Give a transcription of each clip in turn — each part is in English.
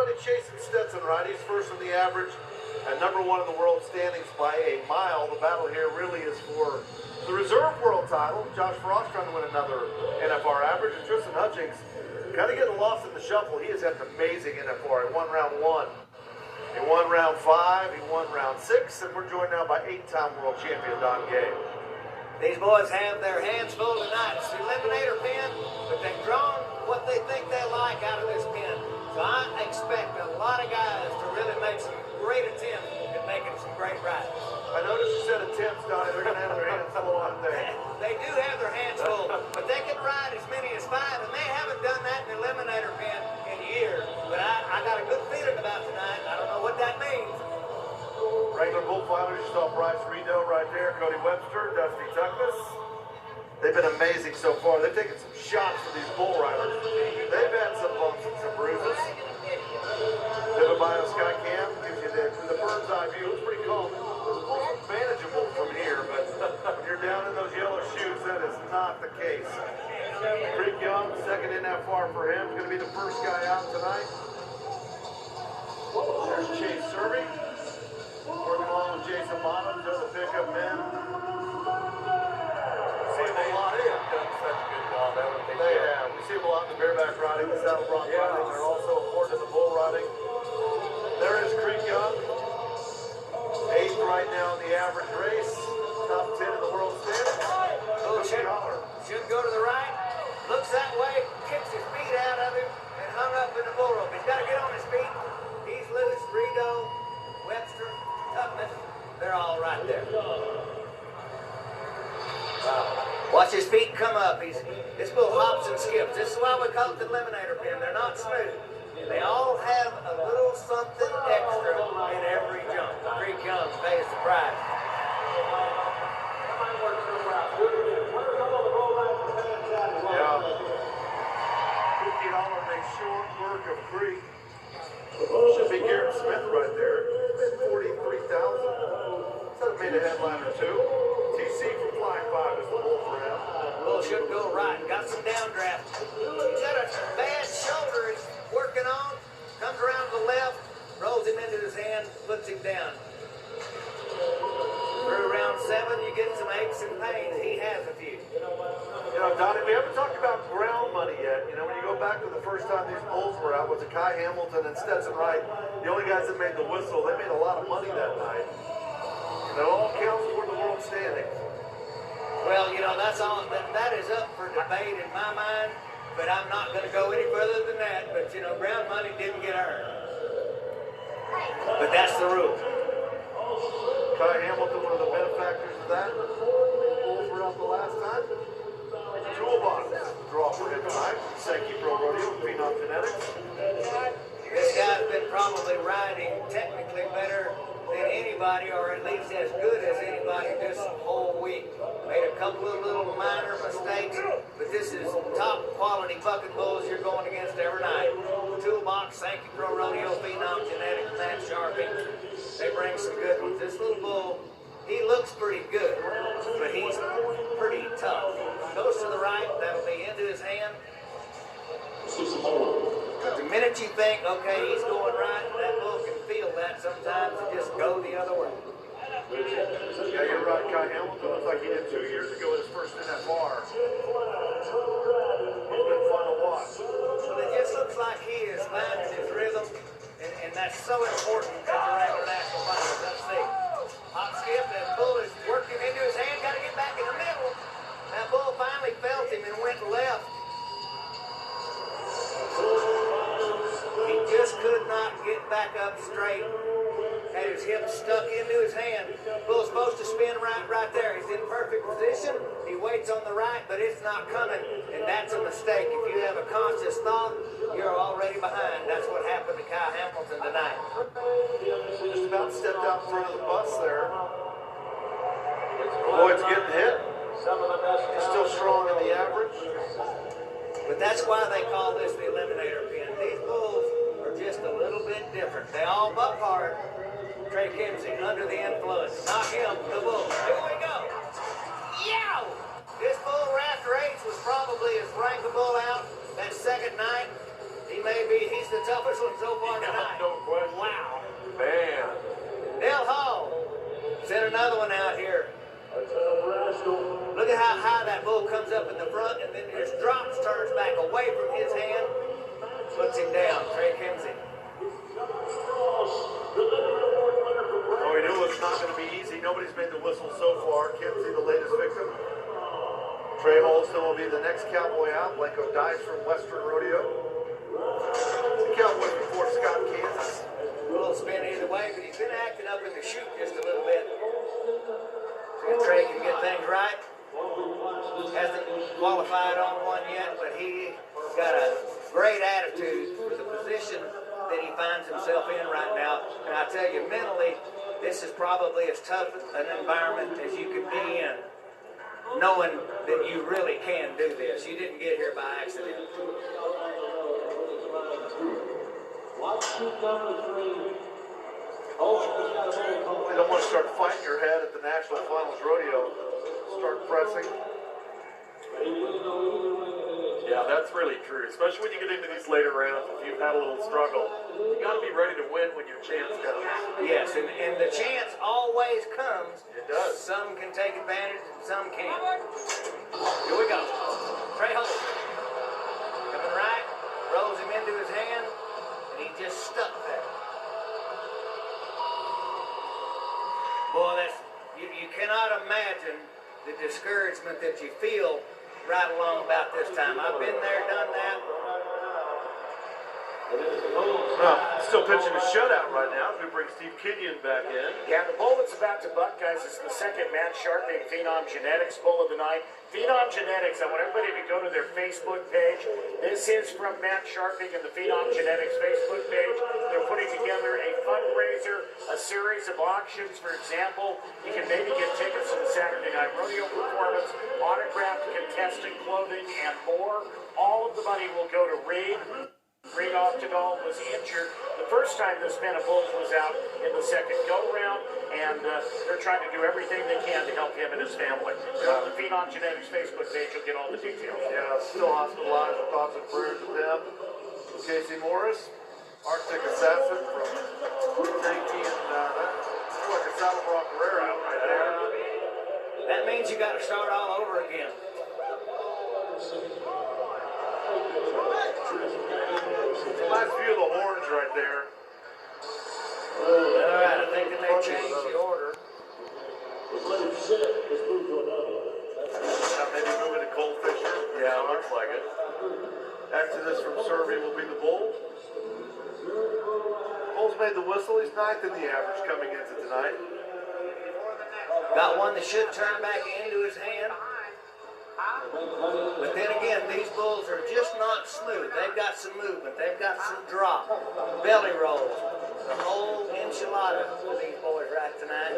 everybody chasing Stetson, right? He's first in the average and #1 in the world standings by a mile. The battle here really is for the reserve world title. Josh Frost trying to win another NFR average. And Tristan Hutchings kind of getting lost in the shuffle. He has had an amazing NFR. He won round 1. He won round 5. He won round 6. And we're joined now by 8-time world champion Don Gay. These boys have their hands full tonight. It's the eliminator pin, but they've drawn what they think they like out of this pin. So I expect a lot of guys to really make some great attempts at making some great rides. I noticed you said attempts, Donnie. They're going to have their hands full on there. They do have their hands full, but they can ride as many as 5, and they haven't done that in the eliminator pin in years. But I got a good feeling about tonight. I don't know what that means. Wrangler Bullfighters, you saw Bryce Rideau right there, Cody Webster, Dusty Tuckness. They've been amazing so far. They've taken some shots for these bull riders. They've had some bumps and some bruises. Vivid Bio Sky Cam gives you the bird's eye view. It's pretty cool. It's manageable from here, but when you're down in those yellow shoes, that is not the case. Creek Young, second NFR for him. He's going to be the first guy out tonight. There's Chase Serby. Working along with Jason Bottom, does the pickup men. See him a lot. They have done such a good job. They have. We see them a lot in the bareback riding, the saddle bronc riding. They're also important in the bull riding. There is Creek Young. 8th right now in the average race. Top 10 in the world standings. Should go to the right. Looks that way. Kicks his feet out of him and hung up in the bull rope. He's got to get on his feet. He's loose. Rideau, Webster, Tuckman, they're all right there. Watch his feet come up. This bull hops and skips. This is why we call it the eliminator pin. They're not smooth. They all have a little something extra in every jump. Creek Young pays the price. Yeah. $50 makes short work of Creek. Should be Garrett Smith right there. 43,000. Should have made a headline or two. TC from Flying 5 is the bull for him. Bull should go right. Got some downdraft. He's got a bad shoulder he's working on. Comes around to the left, rolls him into his hand, puts him down. Through round 7, you get some aches and pains. He has a few. You know, Donnie, we haven't talked about ground money yet. You know, when you go back to the first time these bulls were out with the Kai Hamilton and Stetson Wright, the only guys that made the whistle, they made a lot of money that night. And it all counts toward the world standings. Well, you know, that's all. That is up for debate in my mind, but I'm not going to go any further than that. But, you know, ground money didn't get earned. But that's the rule. Kai Hamilton, one of the benefactors of that. Bulls were out the last time. Toolbox draw for him tonight. Sankey Pro Rodeo, Phenom Genetics. This guy's been probably riding technically better than anybody, or at least as good as anybody this whole week. Made a couple of little minor mistakes, but this is top quality bucket bulls you're going against every night. Toolbox, Sankey Pro Rodeo, Phenom Genetics, Matt Sharpie. They bring some good ones. This little bull, he looks pretty good, but he's pretty tough. Goes to the right, that'll be into his hand. The minute you think, okay, he's going right, that bull can feel that sometimes and just go the other way. Yeah, you're right, Kai Hamilton looks like he did 2 years ago at his first NFR. He's been fun to watch. Well, it just looks like he is finding his rhythm, and that's so important at the Wrangler National Finals. Let's see. Hop skip, and bull is working into his hand, got to get back in the middle. That bull finally felt him and went left. He just could not get back up straight. Had his hip stuck into his hand. Bull's supposed to spin right there. He's in perfect position. He waits on the right, but it's not coming, and that's a mistake. If you have a conscious thought, you're already behind. That's what happened to Kai Hamilton tonight. Just about stepped out in front of the bus there. Lloyd's getting hit. He's still strong in the average. But that's why they call this the eliminator pin. These bulls are just a little bit different. They all buck hard. Trey Kinsey under the influence. Knock him, the bull. Here we go. Yow! This bull after 8 was probably his ranked bull out that second night. He's the toughest one so far tonight. Send another one out here. Look at how high that bull comes up in the front and then just drops, turns back away from his hand, puts him down. Trey Kinsey. Oh, we knew it's not going to be easy. Nobody's made the whistle so far. Kinsey, the latest victim. Trey Holston will be the next cowboy out. Blanco Dice from Western Rodeo. The cowboy from Fort Scott, Kansas. A little spin either way, but he's been acting up in the chute just a little bit. See if Trey can get things right. Hasn't qualified on one yet, but he got a great attitude for the position that he finds himself in right now. And I tell you, mentally, this is probably as tough an environment as you can be in, knowing that you really can do this. You didn't get here by accident. You don't want to start fighting your head at the National Finals Rodeo. Start pressing. Yeah, that's really true, especially when you get into these later rounds. If you've had a little struggle, you got to be ready to win when your chance comes. Yes, and the chance always comes. It does. Some can take advantage and some can't. Here we go. Trey Holston. Coming right, rolls him into his hand, and he just stuck there. Boy, you cannot imagine the discouragement that you feel right along about this time. I've been there, done that. Well, still pitching a shutout right now as we bring Steve Kenyon back in. Yeah, the bull that's about to buck, guys, is the second Matt Sharping Phenom Genetics bull of the night. Phenom Genetics, I want everybody to go to their Facebook page. This is from Matt Sharping and the Phenom Genetics Facebook page. They're putting together a fundraiser, a series of auctions. For example, you can maybe get tickets to the Saturday Night Rodeo performance, autographed contestant clothing, and more. All of the money will go to Reed. Reed Optical was injured the first time this man of bulls was out in the second go-round, and they're trying to do everything they can to help him and his family. Go to the Phenom Genetics Facebook page, you'll get all the details. Yeah, still hospitalized with thoughts and prayers with them. Casey Morris, Arctic Assassin from 19, that's like a Salvador Carrera out right there. That means you got to start all over again. The last few of the horns right there. All right, I think they may change the order. Maybe moving to Cole Fisher. Yeah, it looks like it. Exodus from Survey will be the bull. Cole's made the whistle. He's ninth in the average coming into tonight. Got one that should turn back into his hand. But then again, these bulls are just not smooth. They've got some movement. They've got some drop. Belly rolls. The whole enchilada for these boys right tonight.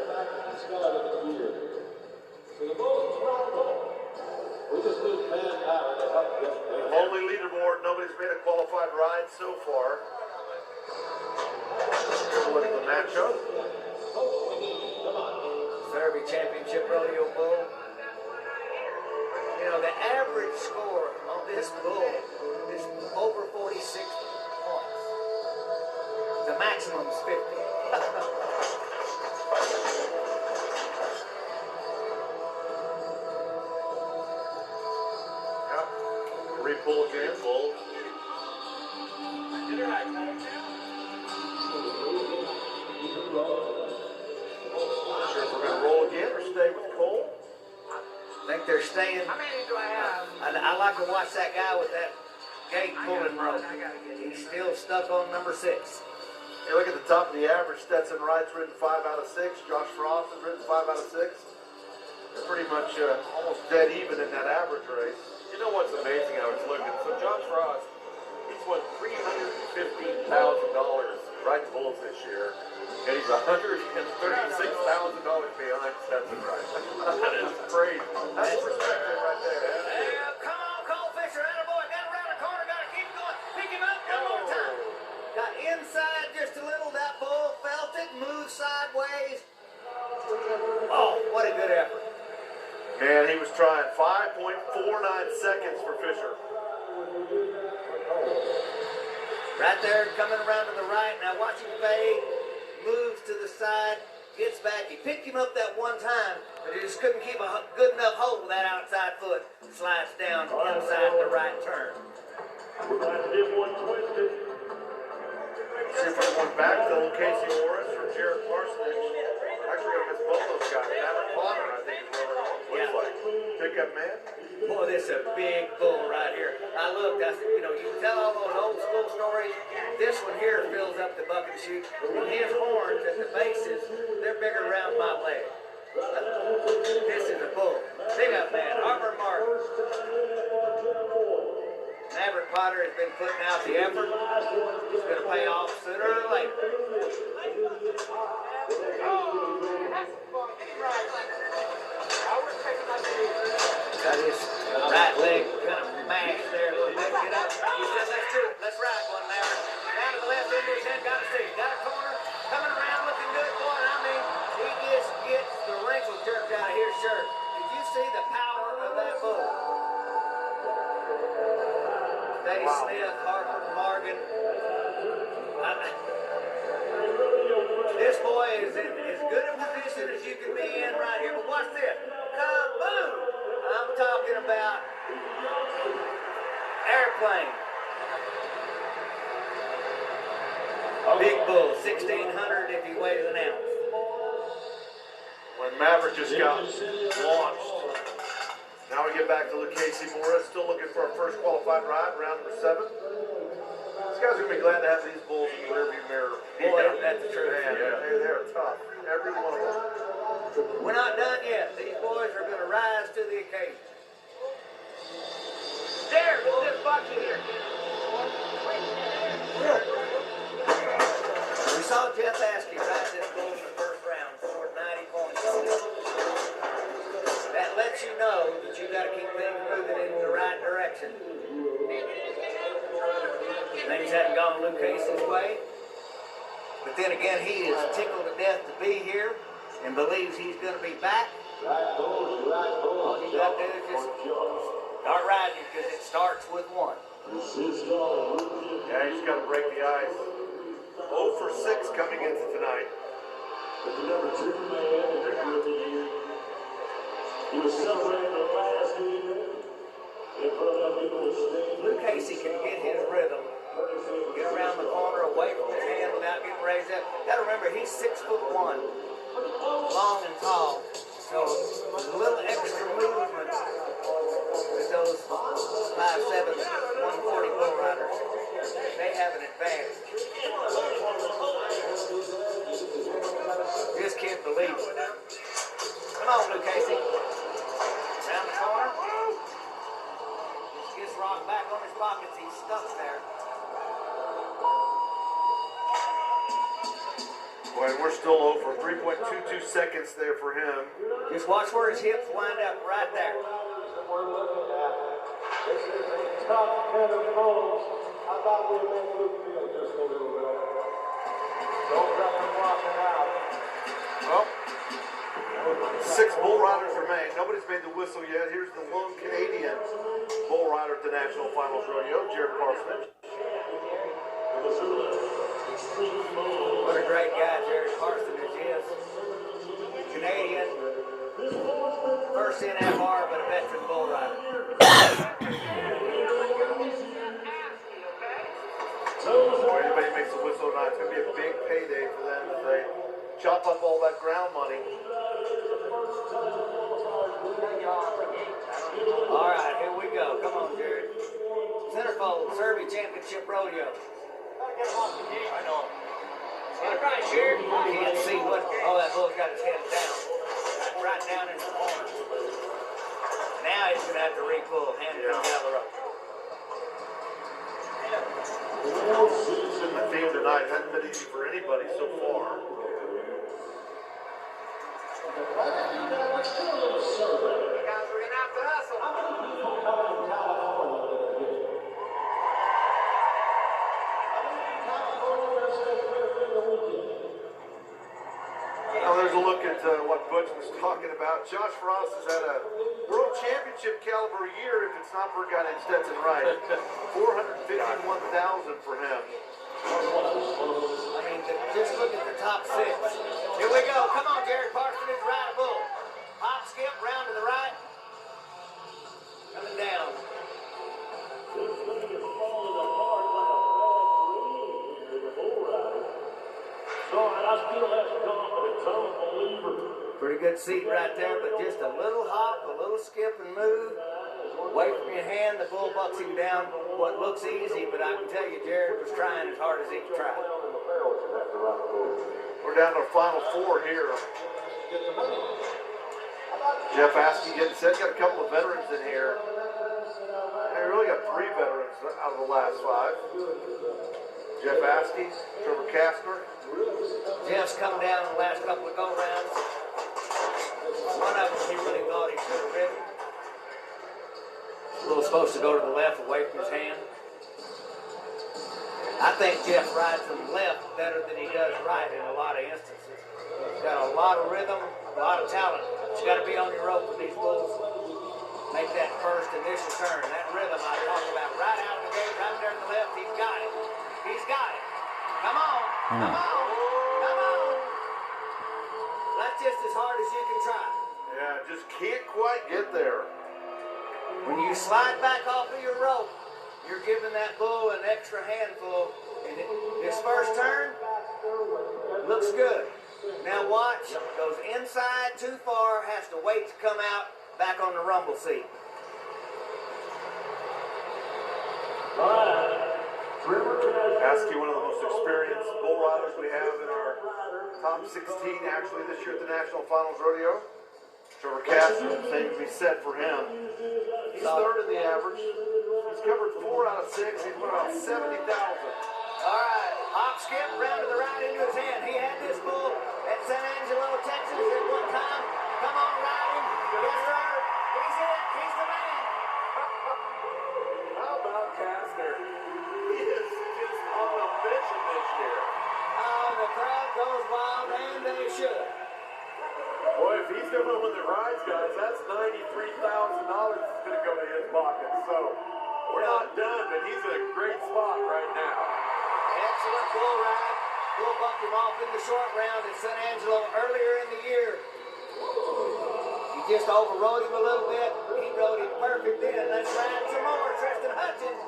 Lonely leaderboard. Nobody's made a qualified ride so far. Here's a look at the matchup. Derby Championship Rodeo bull. You know, the average score on this bull is over 46 points. The maximum is 50. Re-pull again, bull. Not sure if we're going to roll again or stay with Cole. I think they're staying. How many do I have? I like to watch that guy with that gate pulling rope. He's still stuck on number 6. You look at the top of the average. Stetson Wright's ridden 5 out of 6. Josh Frost has ridden 5 out of 6. They're pretty much almost dead even in that average race. You know what's amazing? I was looking. So Josh Frost, he's won $315,000 riding bulls this year, and he's $136,000 behind Stetson Wright. That is crazy. That's perspective right there. Yeah, come on, Cole Fisher, attaboy. Got around the corner, got to keep going. Pick him up one more time. Got inside just a little. That bull felt it, moved sideways. Oh, what a good effort. Man, he was trying 5.49 seconds for Fisher. Right there, coming around to the right. Now watch him fade. Moves to the side. gets back. He picked him up that one time, but he just couldn't keep a good enough hold with that outside foot. Slides down inside the right turn. See if I went back to old Casey Morris or Jared Parsonage. Actually, going to miss both those guys. Maverick Potter, I think, is where it looks like. Pickup man. Boy, this is a big bull right here. I looked, I said, you know, you tell all those old school stories. This one here fills up the bucket chute. And his horns at the bases, they're bigger around my leg. This is a bull. Big up man, Arbor Martin. Maverick Potter has been putting out the effort. It's going to pay off sooner or later. Got his right leg kind of mashed there a little bit. Get up. He said, let's do it. Let's ride one, Maverick. Down to the left into his head. Got a seat. Got a corner. Coming around looking good. Boy, I mean, he just gets the wrinkles jerked out of his shirt. Did you see the power of that bull? Dave Smith, Harper, Morgan. This boy is in as good a position as you can be in right here. But watch this. Kaboom! I'm talking about airplane. Big bull, 1,600 if he weighs an ounce. When Maverick just got launched. Now we get back to Casey Morris, still looking for our first qualified ride, round number 7. These guys are going to be glad to have these bulls in the rearview mirror. Boy, that's the truth. Man, they're tough. Every one of them. We're not done yet. These boys are going to rise to the occasion. There, pull this bucket here. We saw Jeff Askey ride this bull in the first round, scored 90 points on it. That lets you know that you got to keep things moving in the right direction. Things hadn't gone Luke Casey's way. But then again, he is tickled to death to be here and believes he's going to be back. All you got to do is just start riding because it starts with one. Yeah, he's got to break the ice. 0 for 6 coming into tonight. The number 2 man in the year. He was celebrating the last game in front of people to stay. Luke Casey can get his rhythm, get around the corner, away from his hand without getting raised up. Got to remember, he's 6'1", long and tall, so a little extra movement with those 5'7", 140 bull riders. They have an advantage. Just can't believe it. Come on, Luke Casey. Down the corner. Just gets Rock back on his pockets. He's stuck there. Boy, we're still over 3.22 seconds there for him. Just watch where his hips wind up right there. We're looking at this is a tough kind of pose. I thought we would make Luke feel just a little bit. Don't let him walk him out. Well, 6 bull riders remain. Nobody's made the whistle yet. Here's the lone Canadian bull rider at the National Finals Rodeo, Jared Parsonage. What a great guy Jared Parsonage is. Canadian. First NFR, but a veteran bull rider. Boy, anybody makes the whistle tonight, it's going to be a big payday for them as they chop up all that ground money. All right, here we go. Come on, Jared. Centerfold, Survey Championship Rodeo. I know. Right, Jared. You can't see what. Oh, that bull's got his head down. Right down in the corner. Now he's going to have to re-pull, hand it down the road. It's been the theme tonight. It hasn't been easy for anybody so far. Now there's a look at what Butch was talking about. Josh Frost has had a World Championship caliber year if it's not for a guy named Stetson Wright. $451,000 for him. I mean, just look at the top 6. Here we go. Come on, Jared Parsons, ride a bull. Hop, skip, round to the right. Coming down. Pretty good seat right there, but just a little hop, a little skip and move. Away from your hand, the bull bucks him down. What looks easy, but I can tell you Jared was trying as hard as he could try. We're down to the final 4 here. Jeff Askey getting set. Got a couple of veterans in here. And we really got 3 veterans out of the last 5. Jeff Askey, Trevor Kastner. Jeff's come down in the last couple of go-rounds. One of them he really thought he should have ridden. A little supposed to go to the left away from his hand. I think Jeff rides from left better than he does right in a lot of instances. He's got a lot of rhythm, a lot of talent. But you got to be on your rope with these bulls. Make that first initial turn. That rhythm I talked about right out of the gate, right there to the left. He's got it. He's got it. Come on. Come on. Come on. That's just as hard as you can try. Yeah, just can't quite get there. When you slide back off of your rope, you're giving that bull an extra handful. And this first turn looks good. Now watch, goes inside too far, has to wait to come out back on the rumble seat. Askey, one of the most experienced bull riders we have in our top 16 actually this year at the National Finals Rodeo. Trevor Kastner, same can be said for him. He's 3rd in the average. He's covered 4 out of 6. He's won about 70,000. All right, hop, skip, round to the right into his hand. He had this bull at San Angelo, Texas at one time. Come on, ride him. Yes, sir. He's it. He's the man. How about Kastner? He is just on a mission this year. Oh, the crowd goes wild, and they should. Boy, if he's the one that rides, guys, that's $93,000 that's going to go to his pocket. So we're not done, but he's in a great spot right now. Excellent bull ride. Bull bucked him off in the short round at San Angelo earlier in the year. He just overrode him a little bit. He rode him perfect then. Let's ride some more. Tristan Hutchins.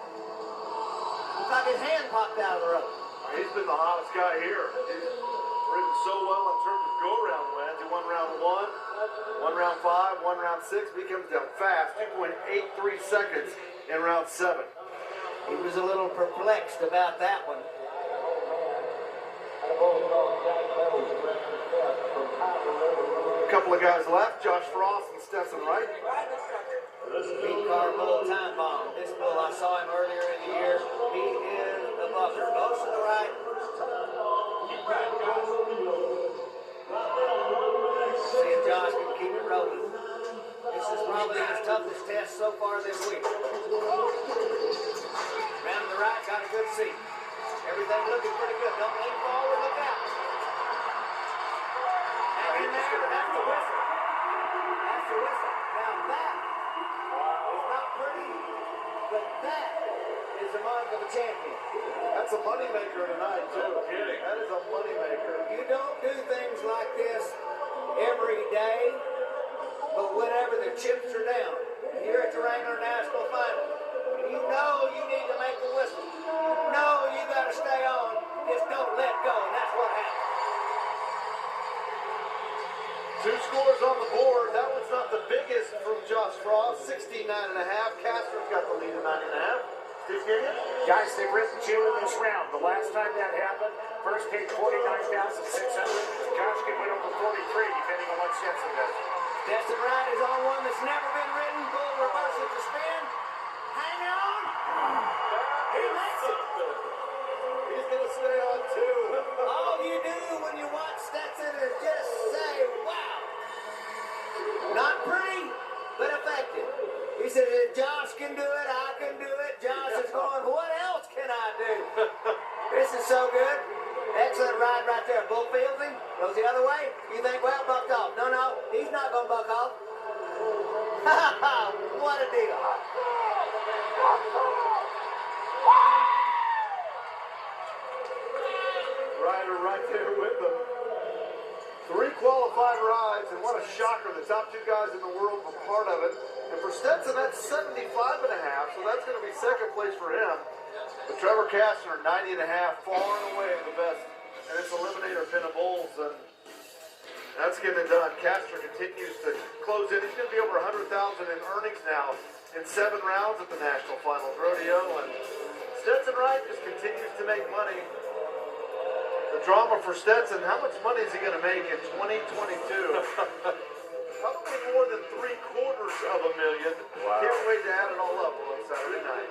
Looks like his hand popped out of the rope. He's been the hottest guy here. He's ridden so well in terms of go-round wins. He won round 1, 1 round 5, 1 round 6. But he comes down fast, 2.83 seconds in round 7. He was a little perplexed about that one. A couple of guys left, Josh Frost and Stetson Wright. Beat car bull time bomb. This bull, I saw him earlier in the year. He is the bucker. Goes to the right. See if Josh can keep it rolling. This is probably his toughest test so far this week. Round to the right, got a good seat. Everything looking pretty good. Don't lean forward, look out. Hang in there, that's the whistle. That's the whistle. Now that is not pretty, but that is the mark of a champion. That's a moneymaker tonight, too. That is a moneymaker. You don't do things like this every day, but whenever the chips are down, you're at the Wrangler National Final, and you know you need to make the whistle. You know you got to stay on. Just don't let go, and that's what happened. 2 scores on the board. That one's not the biggest from Josh Frost, 69.5. Castro's got the lead at 9.5. Steve Gagnon? Guys, they've ridden 2 in this round. The last time that happened, first paid $49,600. Josh can win over 43, depending on what Stetson does. Stetson Wright is on one that's never been ridden. Bull reverses the spin. Hang on. He makes it. He's going to stay on 2. All you do when you watch Stetson is just say, wow. Not pretty, but effective. He said, if Josh can do it, I can do it. Josh is going, what else can I do? This is so good. Excellent ride right there. Bull fields him, goes the other way. You think, well, bucked off. No, no, he's not going to buck off. What a deal. Rider right there with them. 3 qualified rides, and what a shocker. The top 2 guys in the world were part of it. And for Stetson, that's 75.5, so that's going to be second place for him. But Trevor Kastner, 90.5, far and away the best. And it's eliminator pin of bulls, and that's getting it done. Kastner continues to close in. He's going to be over 100,000 in earnings now in 7 rounds at the National Finals Rodeo. And Stetson Wright just continues to make money. The drama for Stetson, how much money is he going to make in 2022? Probably more than $750,000. Wow. Can't wait to add it all up on Saturday night.